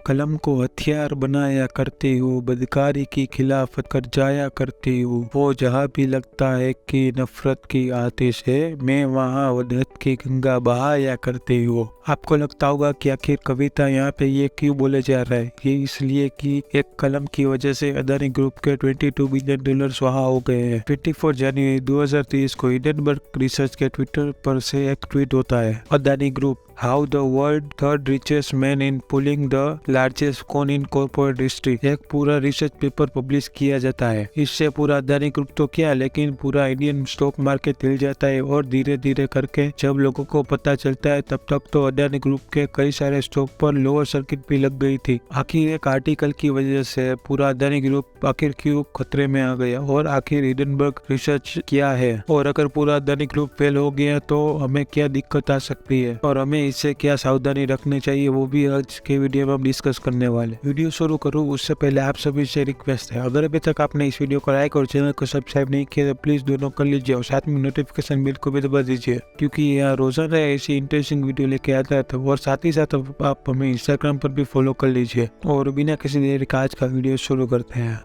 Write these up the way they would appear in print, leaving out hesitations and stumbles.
कलम को हथियार बनाया करती हूँ, बदकारी की खिलाफत कर जाया करती हूँ। वो जहाँ भी लगता है कि नफरत की आतिश है, मैं वहाँ वदत की गंगा बहाया करती हूँ। आपको लगता होगा कि आखिर कविता यहाँ पे ये क्यों बोले जा रहा है। ये इसलिए कि एक कलम की वजह से अदानी ग्रुप के $22 बिलियन वहाँ हो गए हैं। 24 जनवरी 2023 को हिंडनबर्ग रिसर्च के ट्विटर पर से एक ट्वीट होता है, Adani group how the world third richest man in pulling the largest con in corporate history. एक पूरा रिसर्च पेपर पब्लिश किया जाता है। इससे पूरा अदानी ग्रुप तो क्या, लेकिन पूरा इंडियन स्टॉक मार्केट हिल जाता है। और धीरे धीरे करके जब लोगों को पता चलता है तब तक तो अदानी ग्रुप के कई सारे स्टॉक पर लोअर सर्किट भी लग गई थी। आखिर एक आर्टिकल की वजह से पूरा अदानी ग्रुप आखिर क्यों खतरे में आ गया, और आखिर हिंडनबर्ग रिसर्च क्या है, और अगर पूरा अदानी ग्रुप फेल हो गया तो हमें क्या दिक्कत आ सकती है, और हमें इससे क्या सावधानी रखनी चाहिए, वो भी आज के वीडियो में हम डिस्कस करने वाले। वीडियो शुरू करूँ उससे पहले आप सभी से रिक्वेस्ट है, अगर अभी तक आपने इस वीडियो को लाइक और चैनल को सब्सक्राइब नहीं किया तो प्लीज दोनों कर लीजिए और साथ में नोटिफिकेशन बेल को भी दबा दीजिए, क्योंकि यहाँ रोजाना ऐसी इंटरेस्टिंग वीडियो लेके आता है। और साथ ही साथ आप हमें इंस्टाग्राम पर भी फॉलो कर लीजिए। और बिना किसी देर का आज का वीडियो शुरू करते हैं।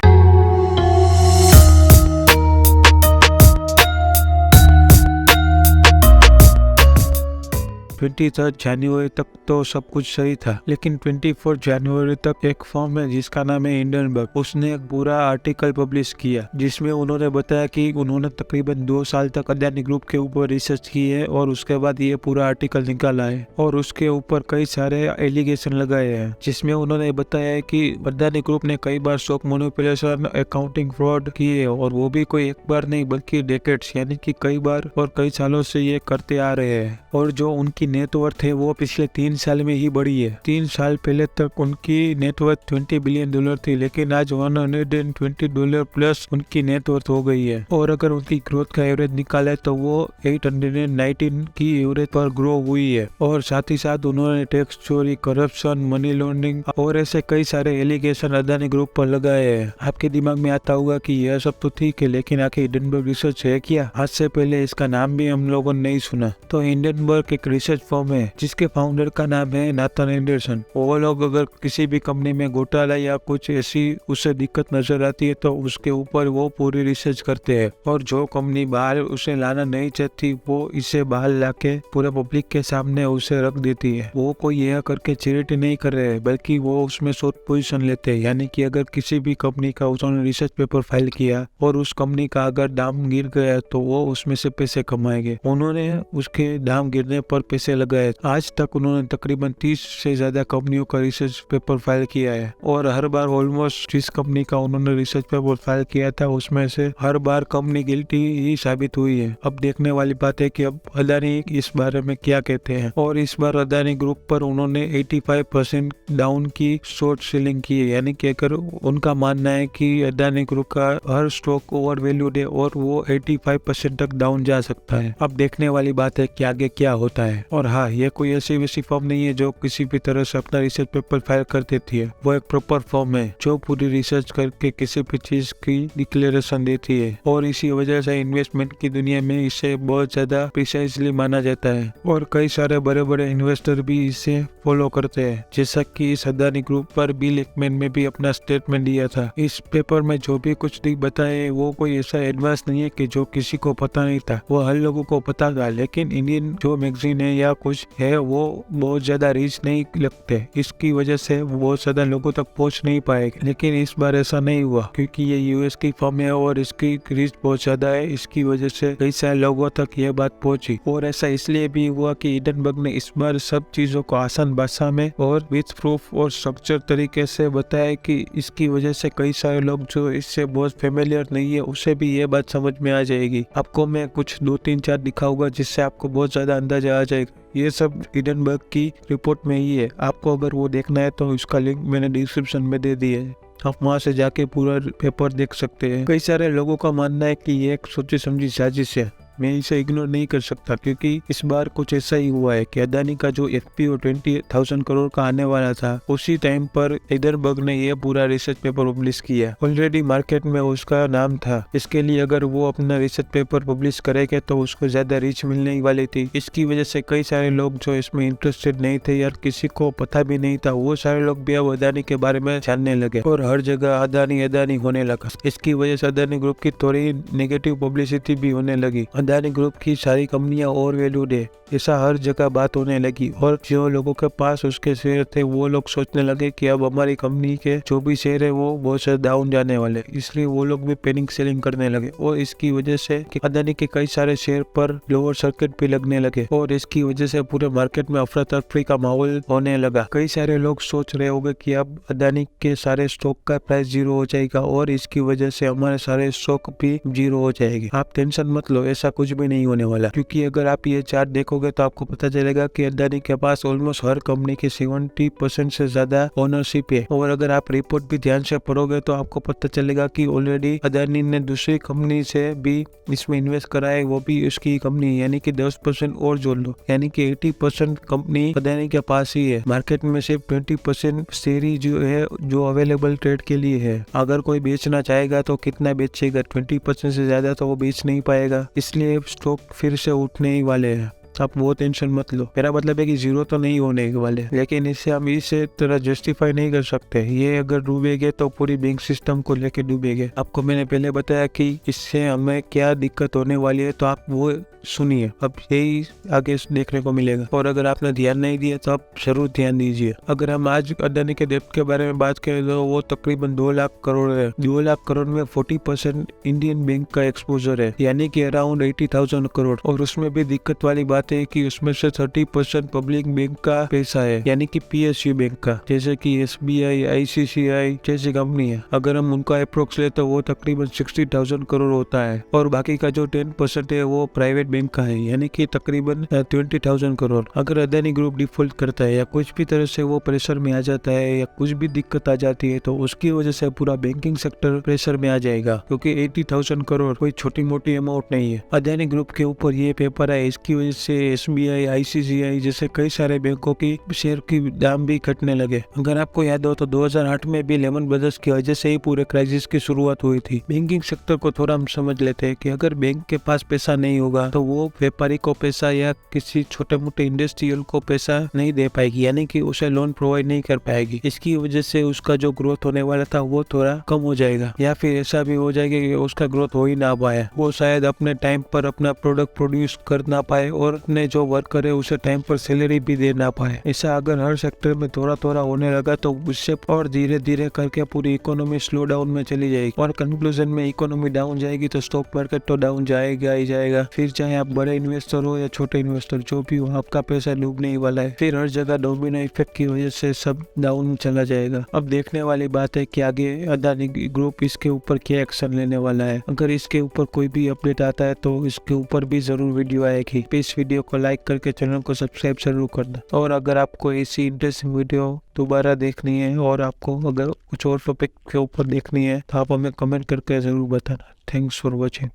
23 जनवरी तक तो सब कुछ सही था, लेकिन 24 जनवरी तक एक फर्म है जिसका नाम है हिंडनबर्ग, उसने एक पूरा आर्टिकल पब्लिश किया जिसमें उन्होंने बताया कि उन्होंने तकरीबन 2 साल तक अदानी ग्रुप के ऊपर रिसर्च की है और उसके बाद ये पूरा आर्टिकल निकाला है और उसके ऊपर कई सारे एलिगेशन लगाए हैं, जिसमें उन्होंने बताया है कि अदानी ग्रुप ने कई बार स्टॉक मैनिपुलेशन, अकाउंटिंग फ्रॉड किए, और वो भी कोई एक बार नहीं बल्कि डेकेड्स यानी कि कई बार और कई सालों से ये करते आ रहे हैं। और जो उनकी नेटवर्थ है वो पिछले 3 साल में ही बढ़ी है। 3 साल पहले तक उनकी नेटवर्थ $20 बिलियन थी, लेकिन आज $120 प्लस उनकी नेटवर्थ हो गई है। और अगर उनकी ग्रोथ का एवरेज निकाले तो वो 819 की एवरेज पर ग्रो हुई है। और साथ ही साथ उन्होंने टैक्स चोरी, करप्शन, मनी लॉन्ड्रिंग और ऐसे कई सारे एलिगेशन अदानी ग्रुप पर लगाए हैं। आपके दिमाग में आता होगा कि यह सब तो ठीक है, लेकिन आखिर हिंडनबर्ग रिसर्च है क्या? आज से पहले इसका नाम भी हम लोगों ने नहीं सुना। तो हिंडनबर्ग एक रिसर्च फर्म है जिसके फाउंडर का नाम है नाथन एंडरसन। वो लोग अगर किसी भी कंपनी में घोटाला या कुछ ऐसी उसे दिक्कत नजर आती है तो उसके ऊपर वो पूरी रिसर्च करते हैं, और जो कंपनी बाहर उसे लाना नहीं चाहती वो इसे बाहर लाके पूरे पब्लिक के सामने उसे रख देती है। वो कोई यह करके चैरिटी नहीं कर रहे हैं, बल्कि वो उसमें शॉर्ट पोजीशन लेते हैं। यानी कि अगर किसी भी कंपनी का उन्होंने रिसर्च पेपर फाइल किया और उस कंपनी का अगर दाम गिर गया तो वो उसमें से पैसे कमाएंगे। उन्होंने उसके दाम गिरने पर पैसे लगाए। आज तक उन्होंने तकरीबन 30 से ज्यादा कंपनियों का रिसर्च पेपर फाइल किया है, और हर बार ऑलमोस्ट जिस कंपनी का उन्होंने रिसर्च पेपर फाइल किया था उसमें से हर बार कंपनी गिल्टी ही साबित हुई है। अब देखने वाली बात है कि अब अदानी इस बारे में क्या कहते हैं। और इस बार अदानी ग्रुप पर उन्होंने 85% डाउन की शॉर्ट सेलिंग की है, यानी कि अगर उनका मानना है कि अदानी ग्रुप का हर स्टॉक ओवर वैल्यूड है और वो 85% तक डाउन जा सकता है। अब देखने वाली बात है कि आगे क्या होता है। और हाँ, ये कोई ऐसी वैसी फर्म नहीं है जो किसी भी तरह से अपना रिसर्च पेपर फाइल कर देती है। वो एक प्रॉपर फर्म है जो पूरी रिसर्च करके किसी भी चीज की डिक्लेरेशन देती है, और इसी वजह से इन्वेस्टमेंट की दुनिया में इसे बहुत ज्यादा प्रिसाइजली माना जाता है। और कई सारे बड़े बड़े इन्वेस्टर भी इसे फॉलो करते हैं, जैसा कि इस अदानी ग्रुप पर बिल एकमैन ने भी अपना स्टेटमेंट दिया था। इस पेपर में जो भी कुछ बताए वो कोई ऐसा एडवांस नहीं है कि जो किसी को पता नहीं था, वो हर लोगों को पता था, लेकिन इंडियन जो मैगजीन है या कुछ है वो बहुत ज्यादा रीच नहीं लगते, इसकी वजह से वो बहुत ज्यादा लोगों तक पहुंच नहीं पाएगा। लेकिन इस बार ऐसा नहीं हुआ, क्योंकि ये यूएस की फर्म है और इसकी रीच बहुत ज्यादा है, इसकी वजह से कई सारे लोगों तक ये बात पहुंची। और ऐसा इसलिए भी हुआ कि हिंडनबर्ग ने इस बार सब चीजों को आसान भाषा में और विथ प्रूफ और स्ट्रक्चर तरीके से बताया कि इसकी वजह से कई सारे लोग जो इससे बहुत फेमिलियर नहीं है उसे भी ये बात समझ में आ जाएगी। आपको मैं कुछ 2-3-4 दिखाऊंगा जिससे आपको बहुत ज्यादा अंदाजा आ जाएगा। ये सब हिंडनबर्ग की रिपोर्ट में ही है। आपको अगर वो देखना है तो इसका लिंक मैंने डिस्क्रिप्शन में दे दिया है, आप वहाँ से जाके पूरा पेपर देख सकते हैं। कई सारे लोगों का मानना है कि ये एक सोची समझी साजिश है, मैं इसे इग्नोर नहीं कर सकता, क्योंकि इस बार कुछ ऐसा ही हुआ है कि अदानी का जो FPO 20,000 करोड़ का आने वाला था, उसी टाइम पर हिंडनबर्ग ने ये पूरा रिसर्च पेपर पब्लिश किया। ऑलरेडी मार्केट में उसका नाम था। इसके लिए अगर वो अपना रिसर्च पेपर पब्लिश करेगा तो उसको ज्यादा रीच मिलने वाली थी। इसकी वजह से कई सारे लोग जो इसमें इंटरेस्टेड नहीं थे या किसी को पता भी नहीं था, वो सारे लोग भी अब अदानी के बारे में जानने लगे और हर जगह अदानी अदानी होने लगा। इसकी वजह से अदानी ग्रुप की थोड़ी नेगेटिव पब्लिसिटी भी होने लगी। अदानी ग्रुप की सारी कंपनियां ओवर वैल्यूड है, ऐसा हर जगह बात होने लगी और जो लोगों के पास उसके शेयर थे वो लोग सोचने लगे कि अब हमारी कंपनी के जो भी शेयर है वो बहुत से डाउन जाने वाले, इसलिए वो लोग भी पैनिक सेलिंग करने लगे और इसकी वजह से अदानी के कई सारे शेयर पर लोअर सर्किट भी लगने लगे और इसकी वजह से पूरे मार्केट में अफरा तफरी का माहौल होने लगा। कई सारे लोग सोच रहे होंगे कि अब अदानी के सारे स्टॉक का प्राइस 0 हो जाएगा और इसकी वजह से हमारे सारे स्टॉक भी 0 हो जाएगी। आप टेंशन मत लो, ऐसा कुछ भी नहीं होने वाला, क्योंकि अगर आप ये चार्ट देखोगे तो आपको पता चलेगा कि अदानी के पास ऑलमोस्ट हर कंपनी की 70% से ज्यादा ओनरशिप है और अगर आप रिपोर्ट भी ध्यान से पढ़ोगे तो आपको पता चलेगा कि ऑलरेडी अदानी ने दूसरी कंपनी से भी इसमें इन्वेस्ट करा है, वो भी उसकी कंपनी, यानी कि 10% और जोड़ लो, यानी कि 80% कंपनी अदानी के पास ही है। मार्केट में सिर्फ 20% शेयर जो है जो अवेलेबल ट्रेड के लिए है। अगर कोई बेचना चाहेगा तो कितना बेचेगा, 20% से ज्यादा तो वो बेच नहीं पाएगा, इसलिए स्टॉक फिर से उठने ही वाले हैं। आप वो टेंशन मत लो। मेरा मतलब है कि 0 तो नहीं होने वाले, लेकिन इससे हम इसे तरह जस्टिफाई नहीं कर सकते। ये अगर डूबेगे तो पूरी बैंक सिस्टम को लेके डूबेगे। आपको मैंने पहले बताया कि इससे हमें क्या दिक्कत होने वाली है, तो आप वो सुनिए, अब यही आगे देखने को मिलेगा। और अगर आपने ध्यान नहीं दिया तो आप जरूर ध्यान दीजिए। अगर हम आज अदानी के डेब्ट के बारे में बात करें तो वो तकरीबन 2 लाख करोड़ है। 2 लाख करोड़ में 40% इंडियन बैंक का एक्सपोजर है, यानी कि अराउंड 80,000 करोड़। और उसमें भी दिक्कत वाली बात है कि उसमें से 30% पब्लिक बैंक का पैसा है, यानी कि PSU बैंक का, जैसे कि SBI, ICICI जैसी कंपनी है। अगर हम उनका अप्रोक्स ले तो वो तकरीबन 60,000 करोड़ होता है और बाकी का जो 10% है वो प्राइवेट बैंक का है, यानी कि तकरीबन 20,000 करोड़। अगर अदानी ग्रुप डिफॉल्ट करता है या कुछ भी तरह से वो प्रेशर में आ जाता है या कुछ भी दिक्कत आ जाती है तो उसकी वजह से पूरा बैंकिंग सेक्टर प्रेशर में आ जाएगा, क्योंकि 80,000 करोड़ कोई छोटी मोटी अमाउंट नहीं है। अदानी ग्रुप के ऊपर ये पेपर है, इसकी वजह से SBI, ICICI जैसे कई सारे बैंकों की शेयर की दाम भी घटने लगे। अगर आपको याद हो तो 2008 में भी लेमन ब्रदर्स की वजह से ही पूरे क्राइसिस की शुरुआत हुई थी। बैंकिंग सेक्टर को थोड़ा हम समझ लेते हैं कि अगर बैंक के पास पैसा नहीं होगा तो वो व्यापारी को पैसा या किसी छोटे मोटे इंडस्ट्रियल को पैसा नहीं दे पाएगी, यानी कि उसे लोन प्रोवाइड नहीं कर पाएगी। इसकी वजह से उसका जो ग्रोथ होने वाला था वो थोड़ा कम हो जाएगा, या फिर ऐसा भी हो जाएगा कि उसका ग्रोथ हो ही ना पाए, वो शायद अपने टाइम पर अपना प्रोडक्ट प्रोड्यूस कर ना पाए और अपने जो वर्कर है उसे टाइम पर सैलरी भी दे ना पाए। ऐसा अगर हर सेक्टर में थोड़ा थोड़ा होने लगा तो उससे और धीरे धीरे करके पूरी इकोनॉमी स्लो डाउन में चली जाएगी और कंक्लूजन में इकोनॉमी डाउन जाएगी तो स्टॉक मार्केट तो डाउन जाएगा ही जाएगा। फिर चाहे आप बड़े इन्वेस्टर हो या छोटे इन्वेस्टर, जो भी हो, आपका पैसा डूबने ही वाला है। फिर हर जगह डोमिनो इफेक्ट की वजह से सब डाउन चला जाएगा। अब देखने वाली बात है कि आगे अदानी ग्रुप इसके ऊपर क्या एक्शन लेने वाला है। अगर इसके ऊपर कोई भी अपडेट आता है तो इसके ऊपर भी जरूर वीडियो आएगी। इस वीडियो को लाइक करके चैनल को सब्सक्राइब जरूर करना। और अगर आपको ऐसी इंटरेस्टिंग वीडियो दोबारा देखनी है और आपको अगर कुछ और टॉपिक के ऊपर देखनी है तो आप हमें कमेंट करके जरूर बताना। Thanks for watching.